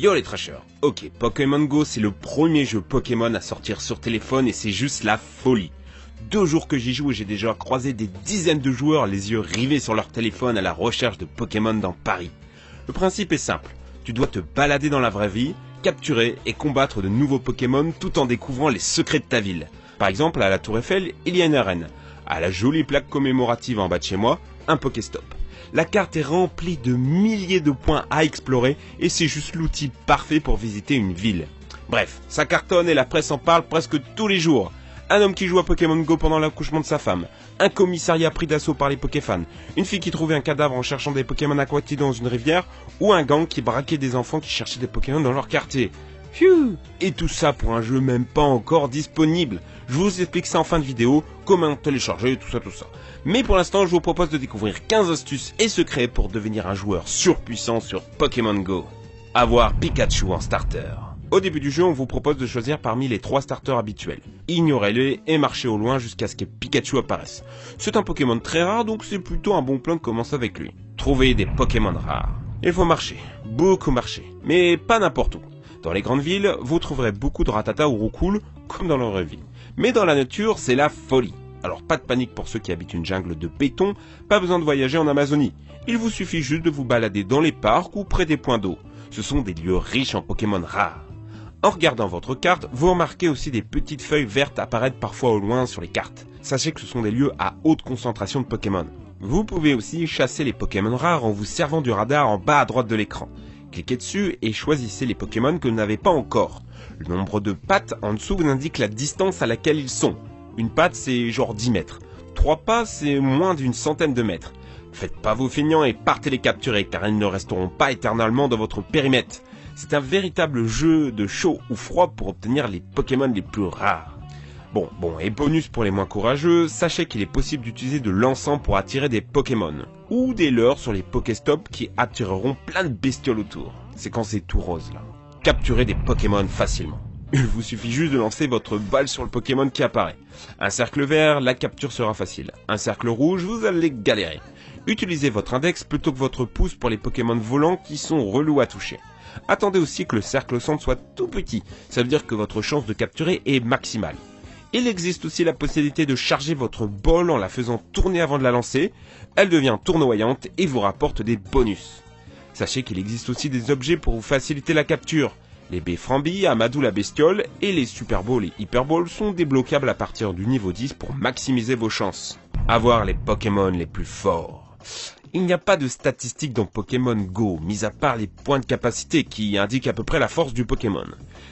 Yo les trashers. Ok, Pokémon Go c'est le premier jeu Pokémon à sortir sur téléphone et c'est juste la folie. 2 jours que j'y joue et j'ai déjà croisé des dizaines de joueurs les yeux rivés sur leur téléphone à la recherche de Pokémon dans Paris. Le principe est simple, tu dois te balader dans la vraie vie, capturer et combattre de nouveaux Pokémon tout en découvrant les secrets de ta ville. Par exemple à la Tour Eiffel, il y a une arène. À la jolie plaque commémorative en bas de chez moi, un Pokéstop. La carte est remplie de milliers de points à explorer et c'est juste l'outil parfait pour visiter une ville. Bref, ça cartonne et la presse en parle presque tous les jours. Un homme qui joue à Pokémon Go pendant l'accouchement de sa femme, un commissariat pris d'assaut par les Pokéfans, une fille qui trouvait un cadavre en cherchant des Pokémon aquatiques dans une rivière, ou un gang qui braquait des enfants qui cherchaient des Pokémon dans leur quartier. Phew. Et tout ça pour un jeu même pas encore disponible. Je vous explique ça en fin de vidéo, comment télécharger, tout ça. Mais pour l'instant, je vous propose de découvrir 15 astuces et secrets pour devenir un joueur surpuissant sur Pokémon Go. Avoir Pikachu en starter. Au début du jeu, on vous propose de choisir parmi les 3 starters habituels. Ignorez-les et marchez au loin jusqu'à ce que Pikachu apparaisse. C'est un Pokémon très rare, donc c'est plutôt un bon plan de commencer avec lui. Trouvez des Pokémon rares. Il faut marcher, beaucoup marcher, mais pas n'importe où. Dans les grandes villes, vous trouverez beaucoup de Rattata ou Roucoule, comme dans la vraie vie. Mais dans la nature, c'est la folie. Alors pas de panique pour ceux qui habitent une jungle de béton, pas besoin de voyager en Amazonie. Il vous suffit juste de vous balader dans les parcs ou près des points d'eau. Ce sont des lieux riches en Pokémon rares. En regardant votre carte, vous remarquez aussi des petites feuilles vertes apparaître parfois au loin sur les cartes. Sachez que ce sont des lieux à haute concentration de Pokémon. Vous pouvez aussi chasser les Pokémon rares en vous servant du radar en bas à droite de l'écran. Cliquez dessus et choisissez les Pokémon que vous n'avez pas encore. Le nombre de pattes en dessous vous indique la distance à laquelle ils sont. Une patte c'est genre 10 mètres. 3 pas c'est moins d'une centaine de mètres. Faites pas vos feignants et partez les capturer car ils ne resteront pas éternellement dans votre périmètre. C'est un véritable jeu de chaud ou froid pour obtenir les Pokémon les plus rares. Bon, et bonus pour les moins courageux, sachez qu'il est possible d'utiliser de l'encens pour attirer des Pokémon. Ou des leurres sur les Pokéstops qui attireront plein de bestioles autour. C'est quand c'est tout rose là. Capturez des Pokémon facilement. Il vous suffit juste de lancer votre balle sur le Pokémon qui apparaît. Un cercle vert, la capture sera facile. Un cercle rouge, vous allez galérer. Utilisez votre index plutôt que votre pouce pour les Pokémon volants qui sont relous à toucher. Attendez aussi que le cercle au centre soit tout petit, ça veut dire que votre chance de capturer est maximale. Il existe aussi la possibilité de charger votre balle en la faisant tourner avant de la lancer, elle devient tournoyante et vous rapporte des bonus. Sachez qu'il existe aussi des objets pour vous faciliter la capture. Les baies Frambi, Amadou la bestiole et les Super Balls et Hyper Balls sont débloquables à partir du niveau 10 pour maximiser vos chances. Avoir les Pokémon les plus forts. Il n'y a pas de statistiques dans Pokémon Go, mis à part les points de capacité qui indiquent à peu près la force du Pokémon.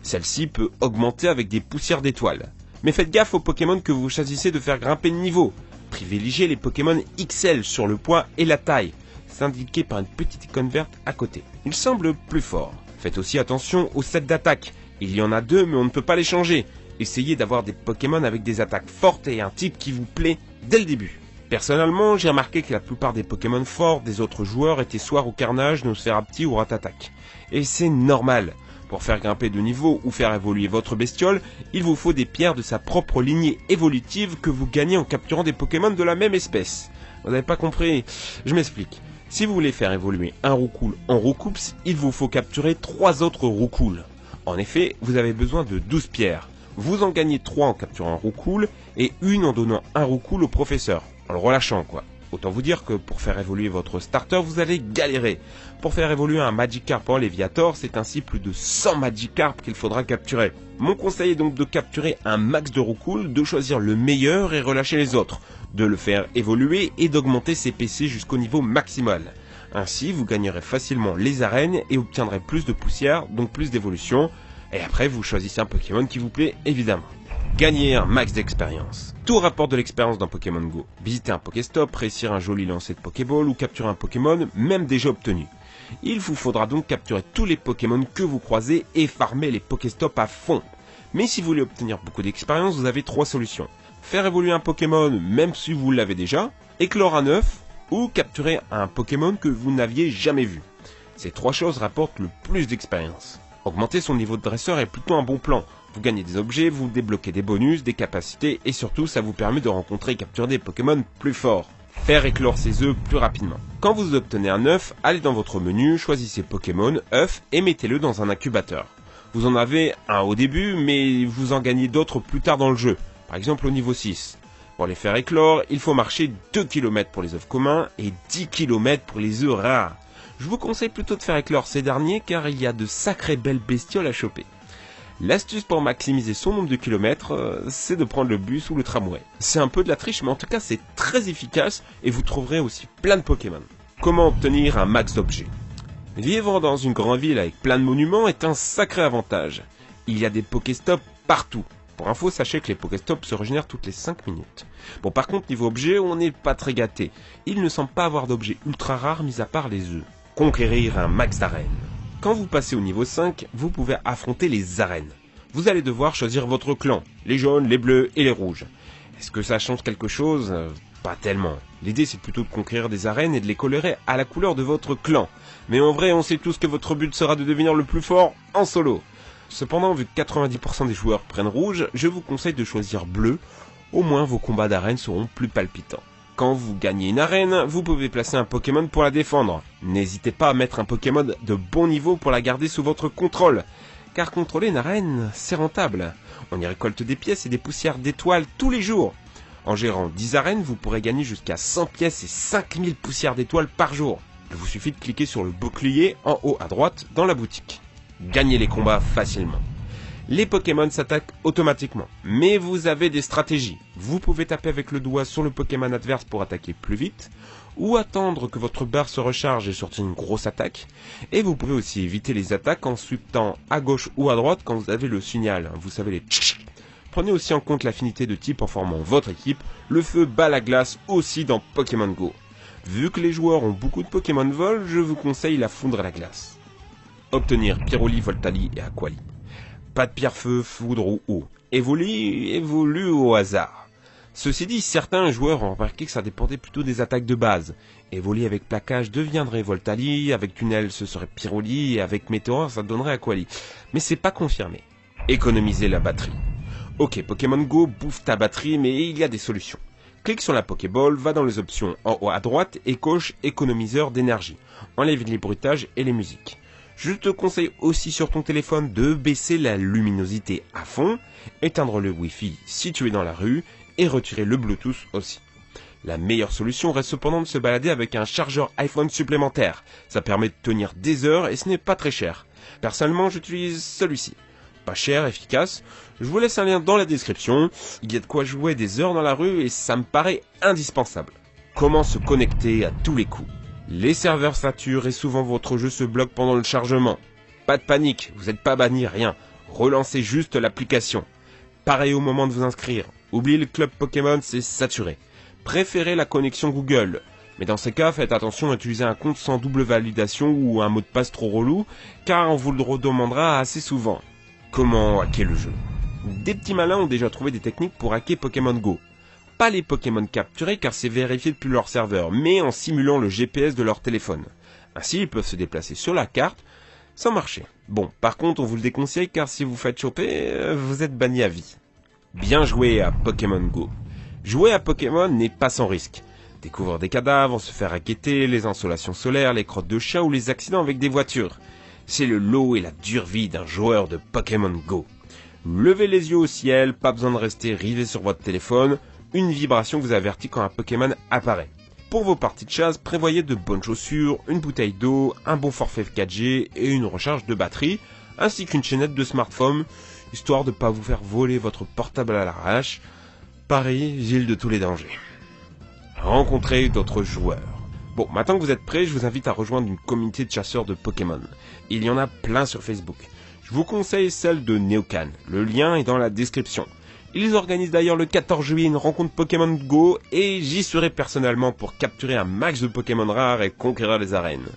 Celle-ci peut augmenter avec des poussières d'étoiles. Mais faites gaffe aux Pokémon que vous choisissez de faire grimper de niveau. Privilégiez les Pokémon XL sur le poids et la taille. C'est indiqué par une petite icône verte à côté. Ils semblent plus forts. Faites aussi attention aux sets d'attaque. Il y en a 2 mais on ne peut pas les changer. Essayez d'avoir des Pokémon avec des attaques fortes et un type qui vous plaît dès le début. Personnellement, j'ai remarqué que la plupart des Pokémon forts des autres joueurs étaient soit Roucarnage, Nosferapti ou Ratatac. Et c'est normal. Pour faire grimper de niveau ou faire évoluer votre bestiole, il vous faut des pierres de sa propre lignée évolutive que vous gagnez en capturant des Pokémon de la même espèce. Vous n'avez pas compris? Je m'explique. Si vous voulez faire évoluer un Roucoule en Roucoups, il vous faut capturer 3 autres Roucoules. En effet, vous avez besoin de 12 pierres. Vous en gagnez 3 en capturant un Roucoule et une en donnant un Roucoule au professeur. En le relâchant quoi. Autant vous dire que pour faire évoluer votre starter, vous allez galérer. Pour faire évoluer un Magikarp en Léviator, c'est ainsi plus de 100 Magikarp qu'il faudra capturer. Mon conseil est donc de capturer un max de Roucoule, de choisir le meilleur et relâcher les autres, de le faire évoluer et d'augmenter ses PC jusqu'au niveau maximal. Ainsi, vous gagnerez facilement les arènes et obtiendrez plus de poussière, donc plus d'évolution. Et après, vous choisissez un Pokémon qui vous plaît, évidemment. Gagner un max d'expérience. Tout rapporte de l'expérience dans Pokémon Go. Visiter un Pokéstop, réussir un joli lancer de Pokéball ou capturer un Pokémon, même déjà obtenu. Il vous faudra donc capturer tous les Pokémon que vous croisez et farmer les Pokéstops à fond. Mais si vous voulez obtenir beaucoup d'expérience, vous avez 3 solutions. Faire évoluer un Pokémon même si vous l'avez déjà, éclore un œuf ou capturer un Pokémon que vous n'aviez jamais vu. Ces 3 choses rapportent le plus d'expérience. Augmenter son niveau de dresseur est plutôt un bon plan. Vous gagnez des objets, vous débloquez des bonus, des capacités et surtout ça vous permet de rencontrer et capturer des Pokémon plus forts. Faire éclore ses œufs plus rapidement. Quand vous obtenez un œuf, allez dans votre menu, choisissez Pokémon, œuf et mettez-le dans un incubateur. Vous en avez un au début, mais vous en gagnez d'autres plus tard dans le jeu, par exemple au niveau 6. Pour les faire éclore, il faut marcher 2 km pour les œufs communs et 10 km pour les œufs rares. Je vous conseille plutôt de faire éclore ces derniers car il y a de sacrées belles bestioles à choper. L'astuce pour maximiser son nombre de kilomètres, c'est de prendre le bus ou le tramway. C'est un peu de la triche, mais en tout cas c'est très efficace et vous trouverez aussi plein de Pokémon. Comment obtenir un max d'objets ? Vivre dans une grande ville avec plein de monuments est un sacré avantage. Il y a des Pokéstops partout. Pour info, sachez que les Pokéstops se régénèrent toutes les 5 minutes. Bon, par contre, niveau objet, on n'est pas très gâté. Il ne semble pas avoir d'objets ultra rares mis à part les œufs. Conquérir un max d'arènes. Quand vous passez au niveau 5, vous pouvez affronter les arènes. Vous allez devoir choisir votre clan, les jaunes, les bleus et les rouges. Est-ce que ça change quelque chose ? Pas tellement. L'idée c'est plutôt de conquérir des arènes et de les colorer à la couleur de votre clan. Mais en vrai, on sait tous que votre but sera de devenir le plus fort en solo. Cependant, vu que 90% des joueurs prennent rouge, je vous conseille de choisir bleu. Au moins vos combats d'arène seront plus palpitants. Quand vous gagnez une arène, vous pouvez placer un Pokémon pour la défendre. N'hésitez pas à mettre un Pokémon de bon niveau pour la garder sous votre contrôle. Car contrôler une arène, c'est rentable. On y récolte des pièces et des poussières d'étoiles tous les jours. En gérant 10 arènes, vous pourrez gagner jusqu'à 100 pièces et 5000 poussières d'étoiles par jour. Il vous suffit de cliquer sur le bouclier en haut à droite dans la boutique. Gagnez les combats facilement. Les Pokémon s'attaquent automatiquement, mais vous avez des stratégies. Vous pouvez taper avec le doigt sur le Pokémon adverse pour attaquer plus vite, ou attendre que votre barre se recharge et sortir une grosse attaque. Et vous pouvez aussi éviter les attaques en sweepant à gauche ou à droite quand vous avez le signal. Vous savez les tchic. Prenez aussi en compte l'affinité de type en formant votre équipe. Le feu bat la glace aussi dans Pokémon Go. Vu que les joueurs ont beaucoup de Pokémon vol, je vous conseille la foudre à la glace. Obtenir Pyroli, Voltali et Aquali. Pas de pierre-feu, foudre ou eau. Évolue au hasard. Ceci dit, certains joueurs ont remarqué que ça dépendait plutôt des attaques de base. Évoli avec plaquage deviendrait Voltali, avec tunnel ce serait Pyroli, et avec météore ça donnerait Aquali. Mais c'est pas confirmé. Économiser la batterie. Ok, Pokémon Go bouffe ta batterie, mais il y a des solutions. Clique sur la Pokéball, va dans les options en haut à droite et coche économiseur d'énergie. Enlève les bruitages et les musiques. Je te conseille aussi sur ton téléphone de baisser la luminosité à fond, éteindre le Wi-Fi si tu es dans la rue et retirer le Bluetooth aussi. La meilleure solution reste cependant de se balader avec un chargeur iPhone supplémentaire. Ça permet de tenir des heures et ce n'est pas très cher. Personnellement, j'utilise celui-ci. Pas cher, efficace. Je vous laisse un lien dans la description. Il y a de quoi jouer des heures dans la rue et ça me paraît indispensable. Comment se connecter à tous les coups ? Les serveurs saturent et souvent votre jeu se bloque pendant le chargement. Pas de panique, vous n'êtes pas banni, rien. Relancez juste l'application. Pareil au moment de vous inscrire. Oubliez le club Pokémon, c'est saturé. Préférez la connexion Google. Mais dans ces cas, faites attention à utiliser un compte sans double validation ou un mot de passe trop relou, car on vous le redemandera assez souvent. Comment hacker le jeu ? Des petits malins ont déjà trouvé des techniques pour hacker Pokémon Go. Pas les Pokémon capturés car c'est vérifié depuis leur serveur, mais en simulant le GPS de leur téléphone. Ainsi, ils peuvent se déplacer sur la carte sans marcher. Bon, par contre, on vous le déconseille car si vous faites choper, vous êtes banni à vie. Bien joué à Pokémon Go. Jouer à Pokémon n'est pas sans risque. Découvrir des cadavres, se faire inquiéter, les insolations solaires, les crottes de chats ou les accidents avec des voitures. C'est le lot et la dure vie d'un joueur de Pokémon Go. Levez les yeux au ciel, pas besoin de rester rivé sur votre téléphone. Une vibration vous avertit quand un Pokémon apparaît. Pour vos parties de chasse, prévoyez de bonnes chaussures, une bouteille d'eau, un bon forfait 4G et une recharge de batterie, ainsi qu'une chaînette de smartphone, histoire de ne pas vous faire voler votre portable à l'arrache. Paris, ville de tous les dangers. Rencontrez d'autres joueurs. Bon, maintenant que vous êtes prêts, je vous invite à rejoindre une communauté de chasseurs de Pokémon. Il y en a plein sur Facebook. Je vous conseille celle de Neocan. Le lien est dans la description. Ils organisent d'ailleurs le 14 juillet une rencontre Pokémon Go et j'y serai personnellement pour capturer un max de Pokémon rares et conquérir les arènes.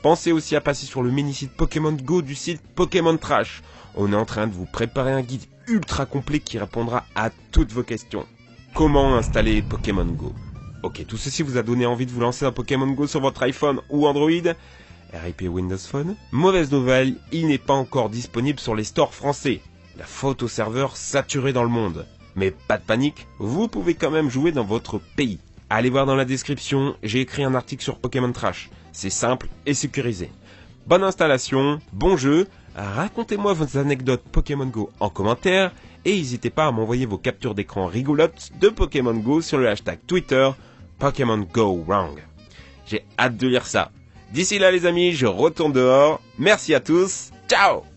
Pensez aussi à passer sur le mini-site Pokémon Go du site Pokémon Trash. On est en train de vous préparer un guide ultra complet qui répondra à toutes vos questions. Comment installer Pokémon Go ? Ok, tout ceci vous a donné envie de vous lancer un Pokémon Go sur votre iPhone ou Android ? RIP Windows Phone ? Mauvaise nouvelle, il n'est pas encore disponible sur les stores français. La faute au serveur saturé dans le monde. Mais pas de panique, vous pouvez quand même jouer dans votre pays. Allez voir dans la description, j'ai écrit un article sur Pokémon Trash. C'est simple et sécurisé. Bonne installation, bon jeu, racontez-moi vos anecdotes Pokémon Go en commentaire et n'hésitez pas à m'envoyer vos captures d'écran rigolotes de Pokémon Go sur le hashtag Twitter Pokémon Go Wrong. J'ai hâte de lire ça. D'ici là les amis, je retourne dehors. Merci à tous, ciao!